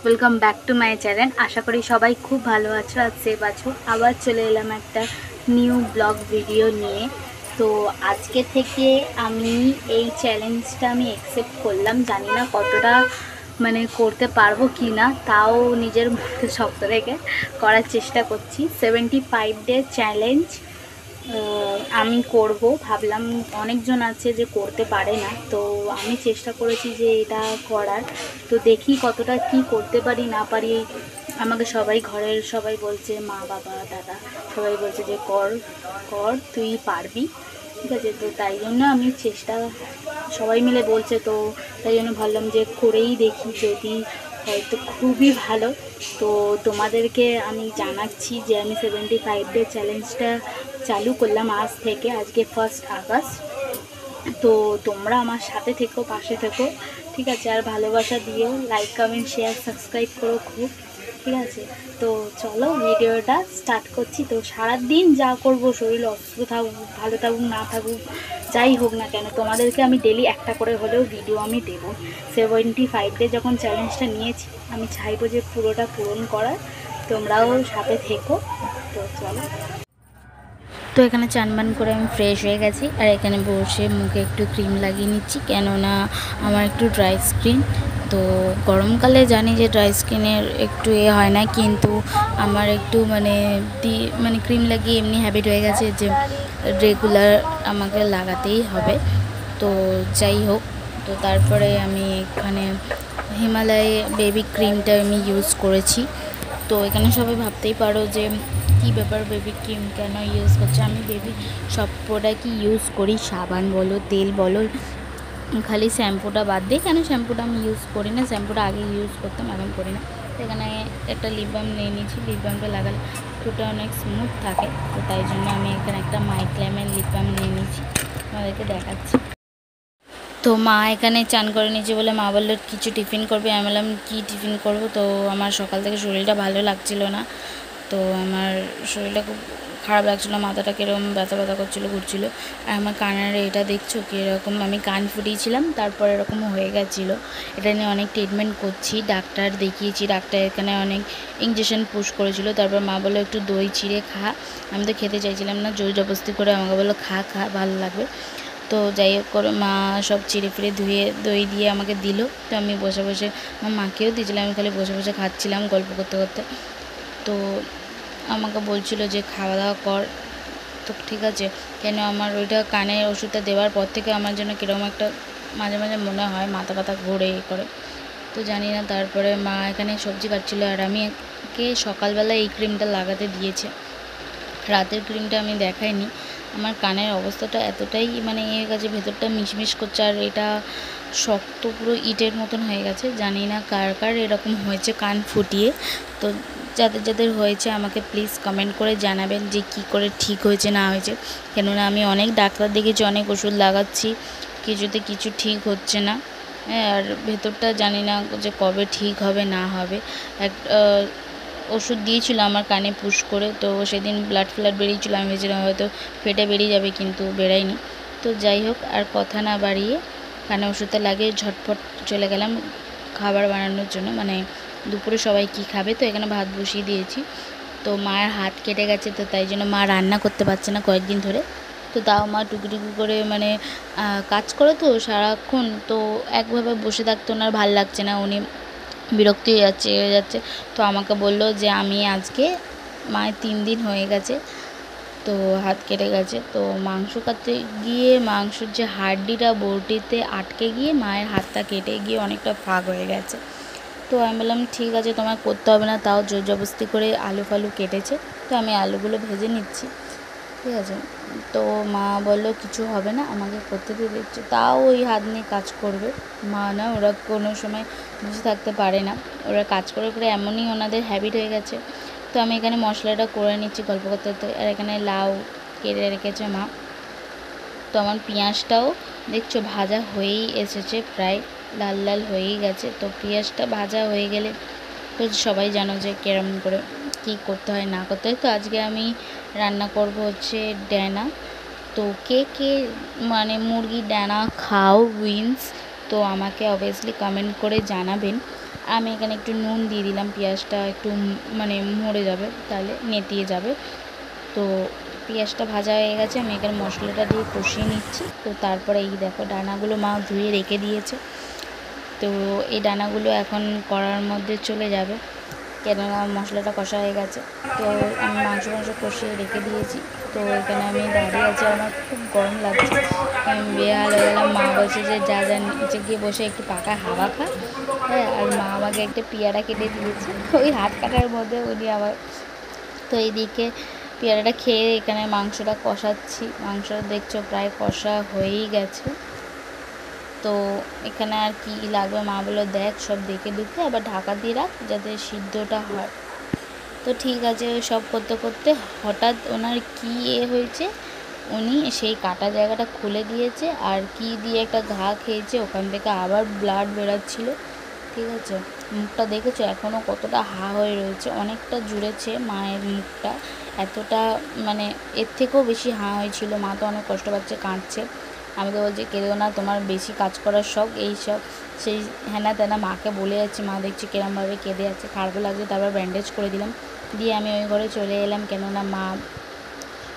Welcome back to my channel. আশা করি সবাই খুব ভালো আছো আর সেফ আছো। আবার চলে এলাম একটা নিউ ব্লগ ভিডিও নিয়ে। তো আজকে থেকে আমি এই চ্যালেঞ্জটা অ্যাকসেপ্ট করলাম। জানি না কতটা করতে পারবো কি না, তাও নিজের মধ্যে শক্ত রেখে করার চেষ্টা করছি। 75 ডে চ্যালেঞ্জ আমি করব ভাবলাম। অনেকজন আছে যে করতে পারে না, তো আমি চেষ্টা করেছি যে এটা করার। তো দেখি কতটা কি করতে পারি না পারি। আমাকে সবাই, ঘরের সবাই বলছে, মা বাবা দাদা সবাই বলছে যে কর কর, তুই পারবি, ঠিক আছে। তো তাই জন্য আমি চেষ্টা, সবাই মিলে বলছে, তো তাই জন্য ভাবলাম যে করেই দেখি, যদি হয়তো খুবই ভালো। তো তোমাদেরকে আমি জানাচ্ছি যে আমি 75 ডে চ্যালেঞ্জটা চালু করলাম আজ থেকে। আজকে 1 আগস্ট। তো তোমরা আমার সাথে থেকো, পাশে থেকো, ঠিক আছে। আর ভালোবাসা দিও, লাইক কমেন্ট শেয়ার সাবস্ক্রাইব করো খুব, ঠিক আছে। তো চলো ভিডিওটা স্টার্ট করছি। তো সারাদিন যা করব, শরীর অসুস্থ থাকুক, ভালো থাকুক না থাকুক, যাই হোক না কেন, তোমাদেরকে আমি ডেলি একটা করে হলেও ভিডিও আমি দেবো। 75 ডে যখন চ্যালেঞ্জটা নিয়েছি, আমি চাইবো যে পুরোটা পূরণ করার। তোমরাও সাথে থেকো। তো চলো। তো এখানে চানবান করে আমি ফ্রেশ হয়ে গেছি, আর এখানে বসে মুখে একটু ক্রিম লাগিয়ে নিচ্ছি, কেননা আমার একটু ড্রাই স্কিন। তো গরমকালে জানি যে ড্রাই স্কিনের একটু হয় না, কিন্তু আমার একটু ক্রিম লাগিয়ে এমনি হ্যাবিট হয়ে গেছে যে রেগুলার আমাকে লাগাতেই হবে। তো যাই হোক, তো তারপরে আমি এখানে হিমালয় বেবি ক্রিমটা আমি ইউজ করেছি। তো এখানে সবাই ভাবতেই পারো যে কী ব্যাপার, বেবি ক্রিম কেন ইউজ করছে। আমি বেবি সব প্রোডাক্টই ইউজ করি, সাবান বলো তেল বলো, খালি শ্যাম্পুটা বাদ দিই। কেন শ্যাম্পুটা আমি ইউজ করি না, শ্যাম্পুটা আগে ইউজ করতাম, এখন করি না। তো এখানে একটা লিপ বাম নিয়ে নিয়েছি। লিপ বামটা লাগালে ঠোঁটে অনেক স্মুথ থাকে, তো তাই জন্য আমি এখানে একটা মাইক্ল্যামের লিপ বাম নিয়ে নিয়েছি, আমাদেরকে দেখাচ্ছি। তো মা এখানে চান করে নিয়েছে বলে মা বললো কিছু টিফিন করবে। আমি বললাম কী টিফিন করব। তো আমার সকাল থেকে শরীরটা ভালো লাগছিল না, তো আমার শরীরটা খুব খারাপ লাগছিলো, মাথাটা কীরকম ব্যথা ব্যথা করছিলো, ঘুরছিলো। আর আমার কানের এটা দেখছো কীরকম, আমি কান ফুটিয়েছিলাম, তারপর এরকম হয়ে গেছিলো। এটা নিয়ে অনেক ট্রিটমেন্ট করছি, ডাক্তার দেখিয়েছি, ডাক্তার এখানে অনেক ইঞ্জেকশন পুশ করেছিল। তারপর মা বললো একটু দই চিড়ে খা। আমি তো খেতে চাইছিলাম না, জোর জবরদস্তি করে আমাকে বললো খা খা, ভালো লাগবে। তো যাই হোক করে মা সব চিড়ে ফিরে ধুয়ে দই দিয়ে আমাকে দিল। তো আমি বসে বসে, আমার মাকেও দিয়েছিলাম, আমি খালি বসে বসে খাচ্ছিলাম গল্প করতে করতে। তো আমাকে বলছিল যে খাওয়া দাওয়া কর। তো ঠিক আছে, কেন আমার ওইটা কানের ওষুধটা দেওয়ার পর থেকে আমার জন্য কীরকম একটা মাঝে মাঝে মনে হয় মাথা ব্যথা ঘোরে করে, তো জানি না। তারপরে মা এখানে সবজি কাটছিল, আর আমি একে সকালবেলা এই ক্রিমটা লাগাতে দিয়েছে, রাতের ক্রিমটা আমি দেখাইনি। আমার কানের অবস্থাটা এতটাই হয়ে গেছে, ভেতরটা মিশমিশ করছে, আর এটা শক্ত পুরো ইটের মতন হয়ে গেছে। জানি না কার কার এরকম হয়েছে কান ফুটিয়ে। তো যাদের যাদের হয়েছে আমাকে প্লিজ কমেন্ট করে জানাবেন যে কি করে ঠিক হয়েছে না হয়েছে। কেননা আমি অনেক ডাক্তার দেখেছি, অনেক ওষুধ লাগাচ্ছি, কিছুতে কিছু ঠিক হচ্ছে না। হ্যাঁ, আর ভেতরটা জানি না যে কবে ঠিক হবে না হবে। ওষুধ দিয়েছিল আমার কানে পুশ করে, তো সেদিন ব্লাড বেরিয়েছিল, আমি ভেবেছিলাম হয়তো ফেটে বেরিয়ে যাবে, কিন্তু বেরায়নি। তো যাই হোক, আর কথা না বাড়িয়ে কানে ওষুধটা লাগিয়ে ঝটপট চলে গেলাম খাবার বানানোর জন্য। দুপুরে সবাই কি খাবে, তো এখানে ভাত বসিয়ে দিয়েছি। তো মায়ের হাত কেটে গেছে, তো তাই জন্য মা রান্না করতে পারছে না কয়েকদিন ধরে। তো তাও মা টুকি করে কাজ করে তো সারাক্ষণ, তো একভাবে বসে থাকতে ওনার ভাল লাগছে না, উনি বিরক্তি হয়ে যাচ্ছে। তো আমাকে বললো যে আমি আজকে, মায়ের 3 দিন হয়ে গেছে তো হাত কেটে গেছে, তো মাংস কাটতে গিয়ে মাংসর যে হাড্ডিটা বটিতে আটকে গিয়ে মায়ের হাতটা কেটে গিয়ে অনেকটা ফাঁক হয়ে গেছে। তো আমি বললাম ঠিক আছে, তোমার করতে হবে না, তাও জোর জবরদস্তি করে আলু ফালু কেটেছে, তো আমি আলুগুলো ভেজে নিচ্ছি, ঠিক আছে। তো মা বললো কিছু হবে না, আমাকে করতে দিয়ে দিচ্ছে, তাও ওই হাত নিয়ে কাজ করবে। মা না, ওরা কোনো সময় বুঝে থাকতে পারে না, ওরা কাজ করে করে এমনই ওনাদের হ্যাবিট হয়ে গেছে। তো আমি এখানে মশলাটা করে নিচ্ছি গল্প করতে করতে, আর এখানে লাউ কেটে রেখেছে মা। তো আমার পেঁয়াজটাও দেখছো ভাজা হয়েই এসেছে, প্রায় লাল লাল হয়েই গেছে। তো পেঁয়াজটা ভাজা হয়ে গেলে তো সবাই জানো যে কেরম করে কী করতে হয় না করতে হয়। তো আজকে আমি রান্না করব হচ্ছে ডানা। তো কে কে মুরগির ডানা খাও উইন্স, তো আমাকে অবভিয়াসলি কমেন্ট করে জানাবেন। আমি এখানে একটু নুন দিয়ে দিলাম, পেঁয়াজটা একটু মানে মরে যাবে, তাহলে নেতিয়ে যাবে। তো পেঁয়াজটা ভাজা হয়ে গেছে, আমি এখানে মশলাটা দিয়ে কষিয়ে নিচ্ছি। তো তারপরে এই দেখো ডানাগুলো মা ধুয়ে রেখে দিয়েছে, তো এই ডানাগুলো এখন কড়ার মধ্যে চলে যাবে, কেননা মশলাটা কষা হয়ে গেছে। তো আমি মাংস কষিয়ে রেখে দিয়েছি। তো এখানে আমি দাঁড়িয়ে আছি, আমার খুব গরম লাগছে, আমি বেহাল হয়ে গেলাম। মা বলছে যে যা যা নিচে গিয়ে বসে একটু পাকা হাওয়া খা। হ্যাঁ, আর মা আমাকে একটা পেয়ারা কেটে দিয়েছে ওই হাত কাটার মধ্যে উনি আবার। তো এইদিকে পেয়ারাটা খেয়ে এখানে মাংসটা কষাচ্ছি। মাংসটা দেখছো প্রায় কষা হয়েই গেছে। তো এখানে আর কি লাগবে মা বললো দেখ সব দেখে দুখে আবার ঢাকা দিয়ে রাখ যাতে সিদ্ধটা হয়। তো ঠিক আছে, সব করতে করতে হঠাৎ ওনার কী হয়েছে, উনি সেই কাটা জায়গাটা খুলে দিয়েছে আর কি দিয়ে একটা ঘা খেয়েছে, ওখান থেকে আবার ব্লাড বেরাচ্ছিল। ঠিক আছে, মুখটা দেখেছো এখনও কতটা হা হয়ে রয়েছে, অনেকটা জুড়েছে মায়ের মুখটা, এতটা মানে এর থেকেও বেশি হা হয়েছিল। মা তো অনেক কষ্ট পাচ্ছে, কাঁদছে। আমি তো বলছি কেঁদেও না, তোমার বেশি কাজ করার শখ, এই সব সেই হ্যানা তেনা মাকে বলে যাচ্ছি। মা দেখছি কিরমভাবে কেঁদে যাচ্ছে, খারাপও লাগছে। তারপর ব্যান্ডেজ করে দিলাম, দিয়ে আমি ওই ঘরে চলে এলাম, কেননা মা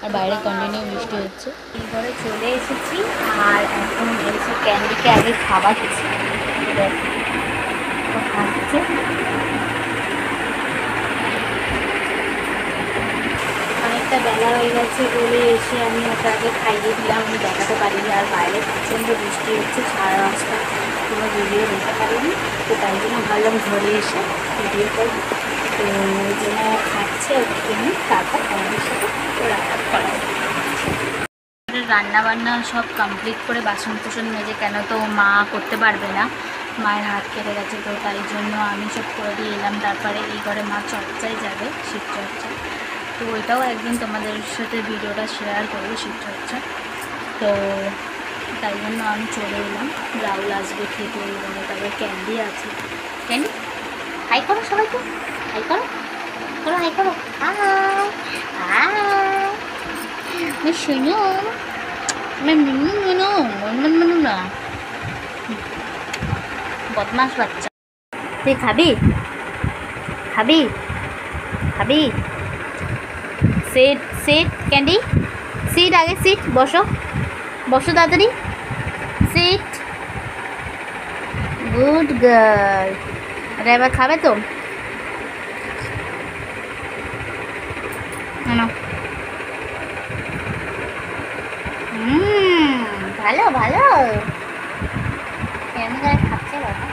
আর বাইরে কন্টিনিউ বৃষ্টি হচ্ছে। এই ঘরে চলে এসেছি আর এখন এসে ক্যান্ডিকে আগে খাবার দিচ্ছি, খাচ্ছে। অনেকটা বেলা হয়ে গেছে বলে এসে আমি ওটা আগে খাইয়ে দিলাম, আমি দেখাতে পারিনি। আর বাইরে প্রচণ্ড বৃষ্টি হচ্ছে, সারা রাস্তা কোনো ভিডিও নিতে পারিনি। তো তাই জন্য ভাবলাম ঘরে এসে ভিডিও করব। তো ওই জন্য খাচ্ছে, ওকে নিয়ে তারপর আমাদের সাথে রান্না করা। রান্নাবান্না সব কমপ্লিট করে বাসন কুসন মেজে, কেন তো মা করতে পারবে না, মায়ের হাত কেটে গেছে। তো তাই জন্য আমি সব করে দিয়ে এলাম। তারপরে এই ঘরে মা চর্চায় যাবে, শিবচর্চা। তো ওইটাও একদিন তোমাদের সাথে ভিডিওটা শেয়ার করবো, শিবচর্চা। তো তাই জন্য আমি চলে এলাম, রাহুল আসবে খেতে এবারে। তারপরে ক্যান্ডি আছে, ক্যান্ডি হাই করো সবাইকে, হাই করো, করো হাই করো, হাই শুনো, না বদমাস বাচ্চা। তুই খাবি খাবি খাবি? সিট সিট ক্যান্ডি, সিট আগে সিট, বসো বসো তাড়াতাড়ি, সিট, গুড গার্ল। আরে এবার খাবে তো, ভালো ভালো কেমন করে খাচ্ছে বাবা।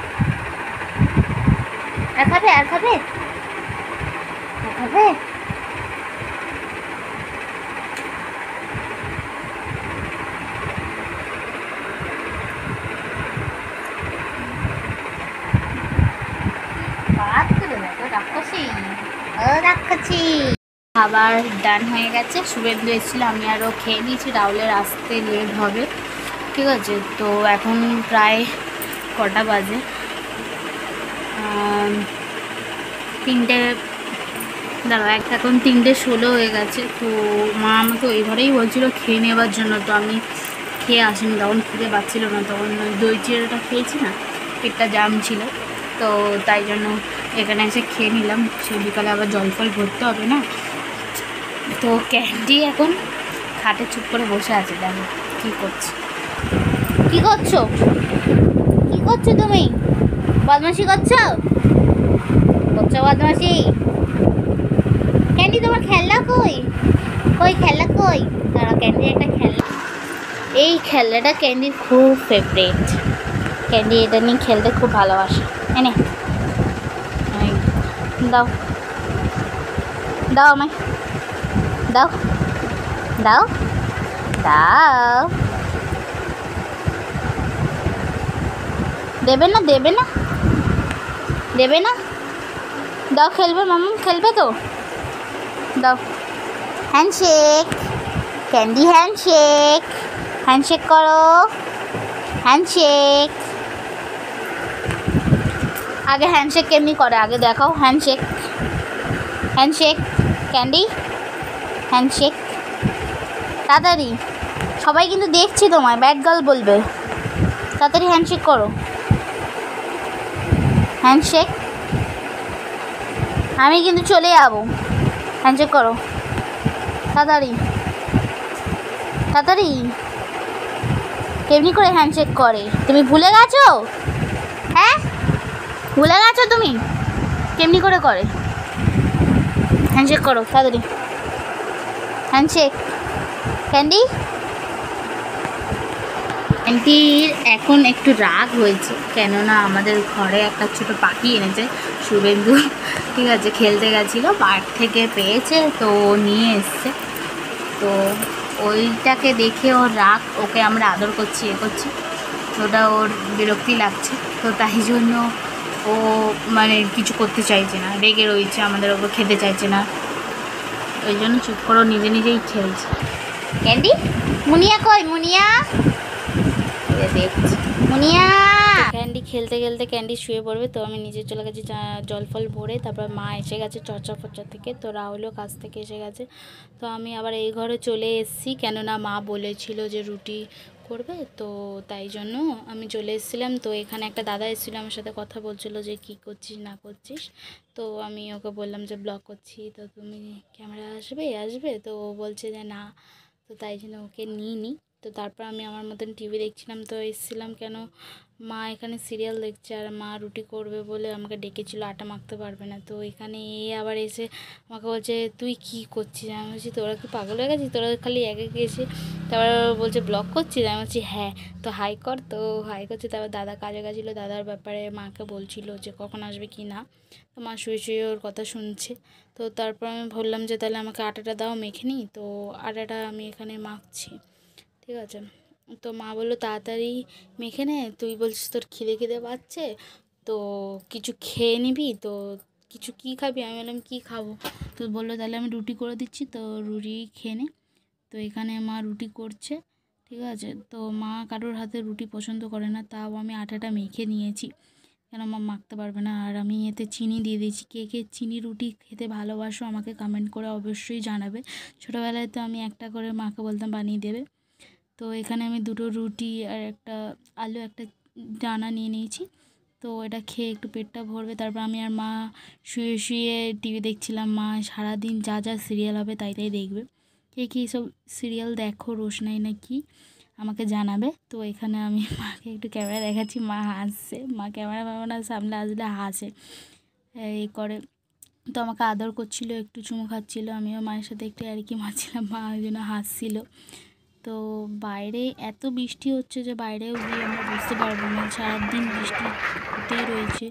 আর খাবে আর খাবে আর খাবে? খাবার ডান হয়ে গেছে, শুভেন্দু এসেছিলো, আমি আরও খেয়ে নিয়েছি। রাহুলের আসতে লেট হবে, ঠিক আছে। তো এখন প্রায় কটা বাজে, 3টে, দাঁড়াও এখন 3:16 হয়ে গেছে। তো মা আমাকে ওই ঘরেই বলছিলো খেয়ে নেবার জন্য, তো আমি খেয়ে আসিনি, তখন খেতে পাচ্ছিলো না। তখন দই চিড়েটা খেয়েছি না, পেটটা জাম ছিল, তো তাই জন্য এখানে এসে খেয়ে নিলাম। সেই বিকালে আবার জল ফল ভরতে হবে না। তো ক্যান্ডি এখন খাটে চুপ করে বসে আছে, দেখো কী করছে। কী করছো, কী করছো তুমি? বদমাশি করছো, করছো বদমাশি? ক্যান্ডি তোমার খেলনা কই, কই খেলনা কই? দাঁড়া, ক্যান্ডির একটা খেলনা, এই খেলনাটা ক্যান্ডির খুব ফেভারিট। ক্যান্ডি এটা নিয়ে খেলতে খুব ভালোবাসে। এনে দাও দাও আমায়, দাও দাও দাও, দেবে না দেবে না দেবে না, দাও, খেলবে মামা, খেলবে তো, দাও। হ্যান্ডশেক ক্যান্ডি, হ্যান্ডশেক, হ্যান্ডশেক করো, হ্যান্ডশেক। আগে হ্যান্ডশেক কেমনি করে আগে দেখাও, হ্যান্ডশেক, হ্যান্ডশেক ক্যান্ডি, হ্যান্ডশেক তাড়াতাড়ি, সবাই কিন্তু দেখছি তোমায়, ব্যাড গার্ল বলবে, তাড়াতাড়ি হ্যান্ডশেক করো, হ্যান্ডশেক। আমি কিন্তু চলে যাবো। হ্যান্ডশেক করো তাড়াতাড়ি তাড়াতাড়ি। কেমনি করে হ্যান্ডশেক করে তুমি ভুলে গেছো? হ্যাঁ ভুলে গেছো তুমি কেমনি করে হ্যান্ডশেক করো তাড়াতাড়ি। হ্যান্ডশেক। ক্যান্ডি আন্টির এখন একটু রাগ হয়েছে, কেননা আমাদের ঘরে একটা ছোটো পাখি এনেছে শুভেন্দু, ঠিক আছে, খেলতে গেছিলো, পার্ক থেকে পেয়েছে তো নিয়ে এসছে, তো ওইটাকে দেখে ওর রাগ, ওকে আমরা আদর করছি করছি, ওটা ওর বিরক্তি লাগছে, তো তাই জন্য ও মানে কিছু করতে চাইছে না, রেগে রয়েছে আমাদের ওপর, খেতে চাইছে না, ওই জন্য চুপ করে নিজে নিজেই খেলছে। ক্যান্ডি মুনিয়া কই? মুনিয়া দেখছি মুনিয়া। ক্যান্ডি খেলতে খেলতে ক্যান্ডি শুয়ে পড়বে, তো আমি নিজে চলে গেছি জল ফল ভরে, তারপর মা এসে গেছে চর্চা ফর্চা থেকে, তো রাহুলও কাছ থেকে এসে গেছে, তো আমি আবার এই ঘরে চলে এসেছি, কেননা মা বলেছিল যে রুটি করবে, তো তাই জন্য আমি চলে এসেছিলাম। তো এখানে একটা দাদা এসেছিলো, আমার সাথে কথা বলছিল যে কি করছিস না করছিস, তো আমি ওকে বললাম যে ব্লগ করছি, তো তুমি ক্যামেরা আসবে, তো ও বলছে যে না, তো তাই জন্য ওকে নিই নি। তো তারপর আমি আমার মতন টিভি দেখছিলাম, তো এসেছিলাম কেন, মা এখানে সিরিয়াল দেখছে, আর মা রুটি করবে বলে আমাকে ডেকেছিল, আটা মাখতে পারবে না, তো এখানে আবার এসে আমাকে বলছে তুই কি করছিস? আমি বলছি তোরা কি পাগল হয়ে গেছিস, তোরা খালি একে এসে, তারপর বলছে ব্লগ করছিস? আমি বলছি হ্যাঁ, তো হাই কর, তো হাই করছে। তারপর দাদা কাজে গেছিলো, দাদার ব্যাপারে মাকে বলছিল যে কখন আসবে কি না, তো মা শুয়ে শুয়ে ওর কথা শুনছে, তো তারপর আমি বললাম যে তাহলে আমাকে আটাটা দাও মেখে নিই, তো আটাটা আমি এখানে মাখছি, ঠিক আছে। তো মা বললো তাড়াতাড়ি মেখে নে, তুই বলছিস তোর খিদে পাচ্ছে, তো কিছু খেয়ে নিবি, তো কিছু কী খাবি? আমি বললাম কী খাবো, তো বললো তাহলে আমি রুটি করে দিচ্ছি, তো রুটি খেয়ে নে। তো এখানে মা রুটি করছে, ঠিক আছে, তো মা কারোর হাতে রুটি পছন্দ করে না, তাও আমি আটাটা মেখে নিয়েছি, কেন মা মাখতে পারবে না, আর আমি এতে চিনি দিয়ে দিয়েছি। কে কে চিনি রুটি খেতে ভালোবাসো আমাকে কমেন্ট করে অবশ্যই জানাবে। ছোটোবেলায় তো আমি একটা করে মাকে বলতাম বানিয়ে দেবে। তো এখানে আমি দুটো রুটি আর একটা আলু, একটা ডানা নিয়ে নিয়েছি, তো এটা খেয়ে একটু পেটটা ভরবে, তারপর আমি আর মা শুয়ে শুয়ে টিভি দেখছিলাম। মা সারাদিন যা যা সিরিয়াল হবে তাই দেখবে। কে কী সব সিরিয়াল দেখো, রোশনাই না কি, আমাকে জানাবে। তো এখানে আমি মাকে একটু ক্যামেরা দেখাচ্ছি, মা হাসছে, মা ক্যামেরা সামনে আসলে হাসে এই করে, তো আমাকে আদর করছিল, একটু চুমু খাচ্ছিলো, আমিও মায়ের সাথে একটু আর কি মারছিলাম, মা ওই জন্য হাসছিল। তো বাইরে এত বৃষ্টি হচ্ছে যে বাইরেও গিয়ে আমরা বুঝতে পারবো না, সারাদিন বৃষ্টি হতেই রয়েছে।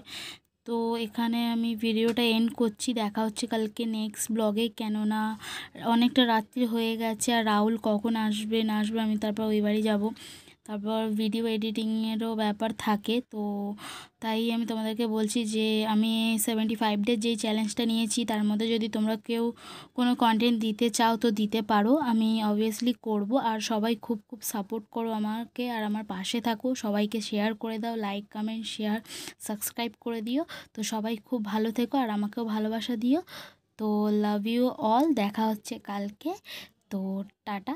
তো এখানে আমি ভিডিওটা এন্ড করছি, দেখা হচ্ছে কালকে নেক্সট ব্লগে, কেননা অনেকটা রাত্রি হয়ে গেছে, আর রাহুল কখন আসবে না আসবে, আমি তারপর ওই বাড়ি যাব, তারপর ভিডিও এডিটিংয়েরও ব্যাপার থাকে, তো তাই আমি তোমাদেরকে বলছি যে আমি 75 ডেজ যেই চ্যালেঞ্জটা নিয়েছি, তার মধ্যে যদি তোমরা কেউ কোনো কন্টেন্ট দিতে চাও তো দিতে পারো, আমি অবভিয়াসলি করব। আর সবাই খুব খুব সাপোর্ট করো আমাকে, আর আমার পাশে থাকো, সবাইকে শেয়ার করে দাও, লাইক কমেন্ট শেয়ার সাবস্ক্রাইব করে দিও। তো সবাই খুব ভালো থেকো, আর আমাকেও ভালোবাসা দিও। তো লাভ ইউ অল, দেখা হচ্ছে কালকে, তো টাটা।